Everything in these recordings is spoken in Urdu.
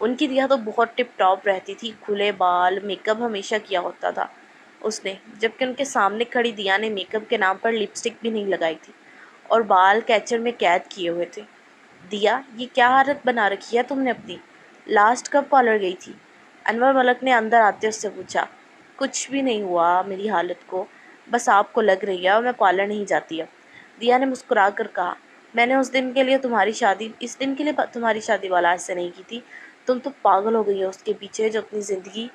ان کی دیا تو بہت ٹپ ٹاپ رہتی تھی، کھلے بال، میک اپ ہمیشہ کیا ہوتا تھا اس نے، جبکہ ان کے سامنے کھڑی دیا نے میک اپ کے نام پر لپسٹک بھی نہیں لگائی تھی اور بال کیچر میں قید کیے ہوئے تھے۔ دیا، یہ کیا حالت بنا رکھی ہے تم نے اپنی؟ لاسٹ کب پارلر گئی تھی؟ انور ملک نے اندر آتے اس سے پوچھا۔ کچھ بھی نہیں ہوا میری حالت کو، بس آپ کو لگ رہی ہے اور میں پارلر نہیں جاتی اب، دیا نے مسکرا کر کہا۔ میں نے اس دن کے لیے تمہاری شادی بالاج سے نہیں کی تھی، تم تو پاگل ہو گئی ہو اس کے پیچھے جو اپنی زندگی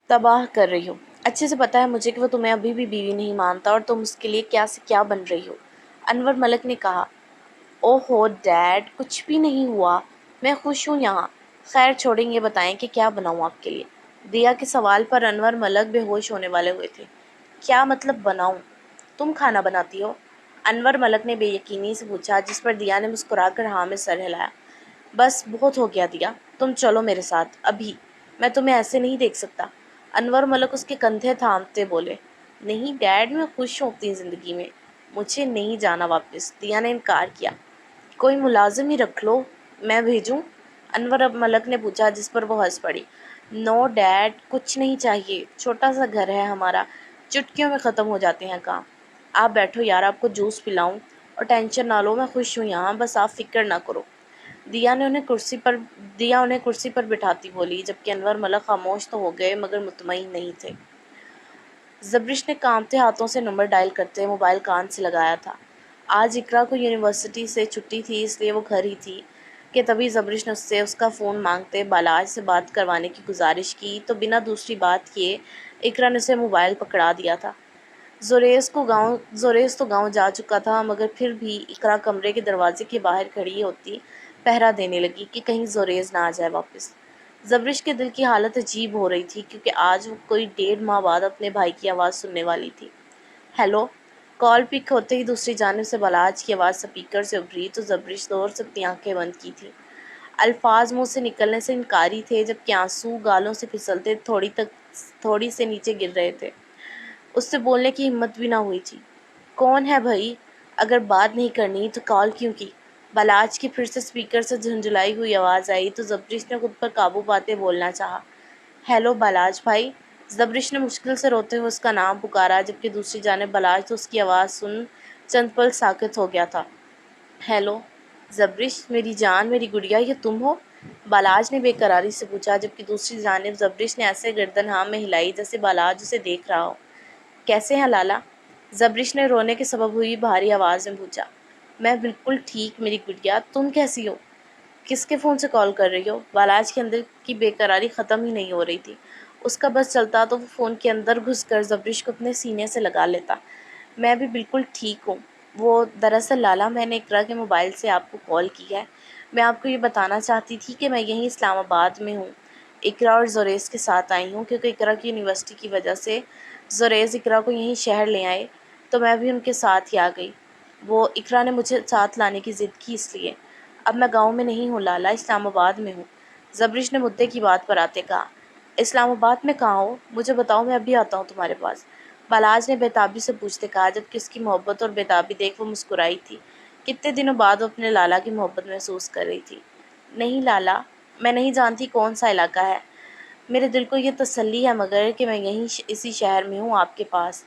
تباہ کر رہی ہو۔ اچھے سے پتا ہے مجھے کہ وہ تمہیں ابھی بھی بیوی نہیں مانتا اور تم اس کے لیے کیا سے کیا بن رہی ہو، انور ملک نے کہا۔ اوہ ہو ڈیڈ، کچھ بھی نہیں ہوا، میں خوش ہوں یہاں۔ خیر چھوڑیں، یہ بتائیں کہ کیا بناؤں آپ کے لیے؟ دیا کے سوال پر انور ملک بے ہوش ہونے والے ہوئے تھے۔ کیا مطلب بناؤں؟ تم کھانا بناتی ہو؟ انور ملک نے بے یقینی سے پوچھا، جس پر دیا نے مسکرا کر ہاں میں سر ہلایا۔ بس بہت ہو گیا دیا، تم چلو میرے ساتھ ابھی، میں تمہیں ایسے نہیں دیکھ سکتا۔ انور ملک اس کے کندھے تھامتے بولے۔ نہیں ڈیڈ، میں خوش ہوں اپنی زندگی میں، مجھے نہیں جانا واپس، دیا نے انکار کیا۔ کوئی ملازم ہی رکھ لو، میں بھیجوں؟ انور ملک نے پوچھا، جس پر وہ ہنس پڑی۔ نو ڈیڈ، کچھ نہیں چاہیے، چھوٹا سا گھر ہے ہمارا، چٹکیوں میں ختم ہو جاتے ہیں کام۔ آپ بیٹھو یار، آپ کو جوس پلاؤں، اور ٹینشن نہ لو، میں خوش ہوں یہاں، بس آپ فکر نہ کرو۔ دیا انہیں کرسی پر بٹھاتی بولی، جبکہ انور ملک خاموش تو ہو گئے مگر مطمئن نہیں تھے۔ زبرش نے کانپتے ہاتھوں سے نمبر ڈائل کرتے موبائل کان سے لگایا تھا۔ آج اقرا کو یونیورسٹی سے چھٹی تھی، اس لیے وہ گھر ہی تھی کہ تبھی زبرش نے اس سے اس کا فون مانگتے بالاج سے بات کروانے کی گزارش کی تو بنا دوسری بات کیے اقرا نے اسے موبائل پکڑا دیا تھا۔ زوریز تو گاؤں جا چکا تھا، مگر پھر بھی اقرا کمرے کے دروازے کے باہر کھڑی ہوتی پہرا دینے لگی کہ کہیں زوریز نہ آ جائے واپس۔ زبرش کے دل کی حالت عجیب ہو رہی تھی، کیونکہ آج وہ کوئی 1.5 ماہ بعد اپنے بھائی کی آواز سننے والی تھی۔ ہیلو۔ کال پک ہوتے ہی دوسری جانب سے بالاج کی آواز سپیکر سے ابھری تو زبرش زور سے اپنی آنکھیں بند کی تھی۔ الفاظ منہ سے نکلنے سے انکاری تھے، جبکہ آنسو گالوں سے پھسلتے تھوڑی سے نیچے گر رہے تھے۔ اس سے بولنے کی ہمت بھی نہ ہوئی تھی۔ کون ہے بھائی؟ اگر بات نہیں کرنی تو کال کیوں کی؟ بالاج کی پھر سے سپیکر سے جھنجھلائی ہوئی آواز آئی تو زبرش نے خود پر قابو پاتے بولنا چاہا۔ ہیلو بالاج بھائی۔ زبرش نے مشکل سے روتے ہوئے اس کا نام پکارا، جبکہ دوسری جانب بالاج تو اس کی آواز سن چند پل ساکت ہو گیا تھا۔ ہیلو زبرش، میری جان، میری گڑیا، یہ تم ہو؟ بالاج نے بے قراری سے پوچھا، جبکہ دوسری جانب زبرش نے ایسے گردن ہاں میں ہلائی جیسے بالاج اسے دیکھ رہا ہو۔ کیسے ہیں لالا؟ زبرش نے رونے کے سبب ہوئی بھاری آواز میں پوچھا۔ میں بالکل ٹھیک میری گڑیا، تم کیسی ہو؟ کس کے فون سے کال کر رہی ہو؟ بالاج کے اندر کی بے قراری ختم ہی نہیں ہو رہی تھی۔ اس کا بس چلتا تو وہ فون کے اندر گھس کر زبرش کو اپنے سینے سے لگا لیتا۔ میں بھی بالکل ٹھیک ہوں۔ وہ دراصل لالا، میں نے اقرا کے موبائل سے آپ کو کال کی ہے۔ میں آپ کو یہ بتانا چاہتی تھی کہ میں یہیں اسلام آباد میں ہوں، اقرا اور زوریز کے ساتھ آئی ہوں، کیونکہ اقرا کی یونیورسٹی کی وجہ سے زوریز اقرا کو یہیں شہر لے آئے تو میں بھی ان کے ساتھ ہی آ گئی۔ وہ اقرا نے مجھے ساتھ لانے کی ضد کی، اس لیے اب میں گاؤں میں نہیں ہوں لالا، اسلام آباد میں ہوں۔ زبرش نے مدعے کی بات پر آتے کہا۔ اسلام آباد میں کہاں ہو؟ مجھے بتاؤ، میں ابھی آتا ہوں تمہارے پاس، بالاج نے بےتابی سے پوچھتے کہا، جبکہ اس کی محبت اور بےتابی دیکھ وہ مسکرائی تھی۔ کتنے دنوں بعد وہ اپنے لالا کی محبت محسوس کر رہی تھی۔ نہیں لالا، میں نہیں جانتی کون سا علاقہ ہے، میرے دل کو یہ تسلی ہے مگر کہ میں یہیں اسی شہر میں ہوں آپ کے پاس،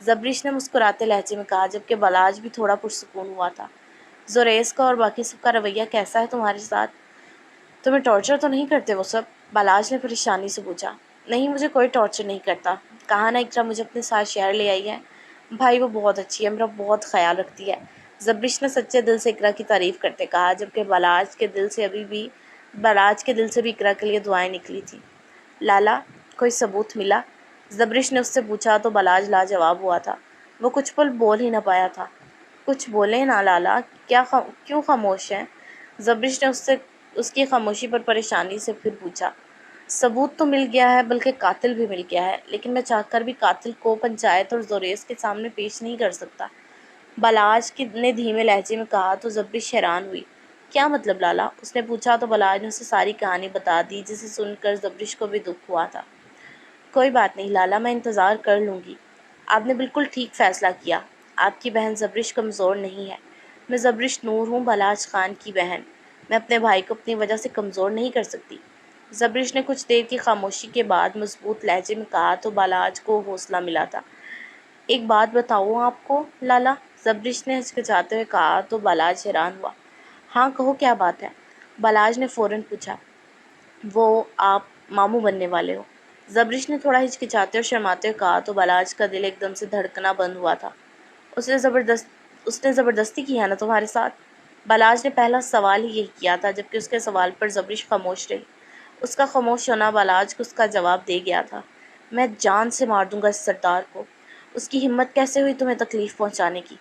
زبرش نے مسکراتے لہجے میں کہا، جبکہ بالاج بھی تھوڑا پرسکون ہوا تھا۔ زوریز کا اور باقی سب کا رویہ کیسا ہے تمہارے ساتھ؟ تمہیں ٹارچر تو نہیں کرتے وہ سب؟ بالاج نے پریشانی سے پوچھا۔ نہیں، مجھے کوئی ٹارچر نہیں کرتا، کہا نا اقرا مجھے اپنے ساتھ شہر لے آئی ہے۔ بھائی وہ بہت اچھی ہے، میرا بہت خیال رکھتی ہے، زبرش نے سچے دل سے اقرا کی تعریف کرتے کہا، جبکہ بالاج کے دل سے بھی اقرا کے لیے دعائیں نکلی تھیں۔ لالا، کوئی ثبوت ملا؟ زبرش نے اس سے پوچھا تو بالاج لاجواب ہوا تھا۔ وہ کچھ پل بول ہی نہ پایا تھا۔ کچھ بولیں نا لالا، کیوں خاموش ہیں؟ زبرش نے اس کی خاموشی پر پریشانی سے پھر پوچھا۔ ثبوت تو مل گیا ہے، بلکہ قاتل بھی مل گیا ہے، لیکن میں چاہ کر بھی قاتل کو پنچایت اور زوریز کے سامنے پیش نہیں کر سکتا، بالاج نے دھیمے لہجے میں کہا تو زبرش حیران ہوئی۔ کیا مطلب لالا؟ اس نے پوچھا تو بالاج نے اسے ساری کہانی بتا دی، جسے سن کر زبرش کو بھی دکھ ہوا تھا۔ کوئی بات نہیں لالا، میں انتظار کر لوں گی، آپ نے بالکل ٹھیک فیصلہ کیا، آپ کی بہن زبرش کمزور نہیں ہے، میں زبرش نور ہوں، بالاج خان کی بہن، میں اپنے بھائی کو اپنی وجہ سے کمزور نہیں کر سکتی۔ زبرش نے کچھ دیر کی خاموشی کے بعد مضبوط لہجے میں کہا تو بالاج کو حوصلہ ملا تھا۔ ایک بات بتاؤں آپ کو لالا، زبرش نے ہچکچاتے ہوئے کہا تو بالاج حیران ہوا۔ ہاں کہو، کیا بات ہے؟ بالاج نے فوراً پوچھا۔ وہ آپ ماموں بننے والے ہو؟ زبرش نے تھوڑا ہچکچاتے اور شرماتے ہوئے کہا تو بالاج کا دل ایک دم سے دھڑکنا بند ہوا تھا۔ اس نے زبردستی کی ہے نا تمہارے ساتھ؟ بالاج نے پہلا سوال ہی یہی کیا تھا، جبکہ اس کے سوال پر زبرش خاموش رہی۔ اس کا خاموش ہونا بالاج کو اس کا جواب دے گیا تھا۔ میں جان سے مار دوں گا اس سردار کو۔ اس کی ہمت کیسے ہوئی تمہیں تکلیف پہنچانے کی؟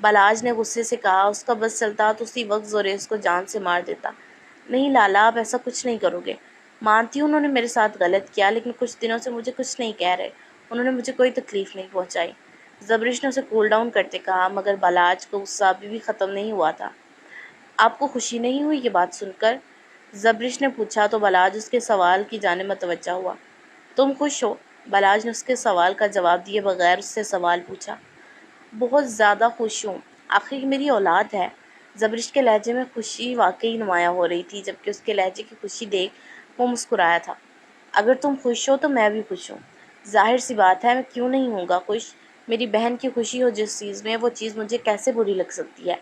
بالاج نے غصے سے کہا۔ اس کا بس چلتا تو اسی وقت زوریس کو جان سے مار دیتا۔ نہیں لالا، آپ ایسا کچھ نہیں کرو گے۔ مانتی ہوں انہوں نے میرے ساتھ غلط کیا، لیکن کچھ دنوں سے مجھے کچھ نہیں کہہ رہے۔ انہوں نے مجھے کوئی تکلیف نہیں پہنچائی۔ زبرش نے اسے کول ڈاؤن کرتے کہا، مگر بالاج کو غصہ ابھی بھی ختم نہیں ہوا تھا۔ آپ کو خوشی نہیں ہوئی یہ بات سن کر؟ زبرش نے پوچھا تو بالاج اس کے سوال کی جانب متوجہ ہوا۔ تم خوش ہو؟ بالاج نے اس کے سوال کا جواب دیے بغیر اس سے سوال پوچھا۔ بہت زیادہ خوش ہوں، آخر یہ میری اولاد ہے۔ زبرش کے لہجے میں خوشی واقعی نمایاں ہو رہی تھی، جبکہ اس کے لہجے کی خوشی دیکھ وہ مسکرایا تھا۔ اگر تم خوش ہو تو میں بھی خوش ہوں۔ ظاہر سی بات ہے، میں کیوں نہیں ہوں گا خوش؟ میری بہن کی خوشی ہو جس چیز میں، وہ چیز مجھے کیسے بری لگ سکتی ہے؟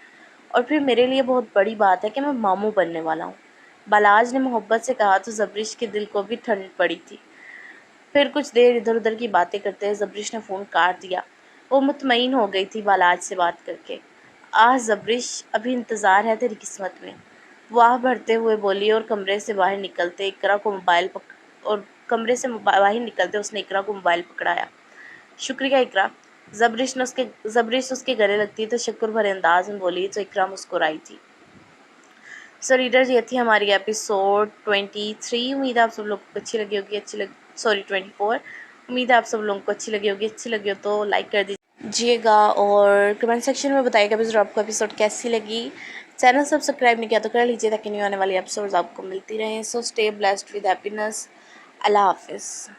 اور پھر میرے لیے بہت بڑی بات ہے کہ میں ماموں بننے والا ہوں، بالاج نے محبت سے کہا تو زبرش کے دل کو بھی ٹھنڈ پڑی تھی۔ پھر کچھ دیر ادھر ادھر کی باتیں کرتے ہوئے زبرش نے فون کاٹ دیا۔ وہ مطمئن ہو گئی تھی بالاج سے بات کر کے۔ زبرش، ابھی انتظار ہے تیری قسمت میں، وہ آہ بھرتے ہوئے بولی اور کمرے سے باہر نکلتے اس نے اقرا کو موبائل پکڑایا۔ شکریہ اقرا۔ زبرش اس کے گلے لگتی تشکر بھرے انداز میں بولی تو اقرا مسکرائی تھی۔ سو ریڈرز، یہ تھی ہماری ایپیسوڈ 23۔ امید ہے آپ سب لوگوں کو اچھی لگی ہوگی۔ 24۔ امید ہے آپ سب لوگوں کو اچھی لگی ہوگی۔ اچھی لگی ہو تو لائک کر دیجیے گا اور کمنٹ سیکشن میں بتائیے گا آپ کو ایپیسوڈ کیسی لگی۔ چینل سبسکرائب نہیں کیا تو کر لیجیے تاکہ نیو آنے والی ایپیسوڈز آپ کو ملتی رہیں۔ So stay blessed with happiness. اللہ حافظ۔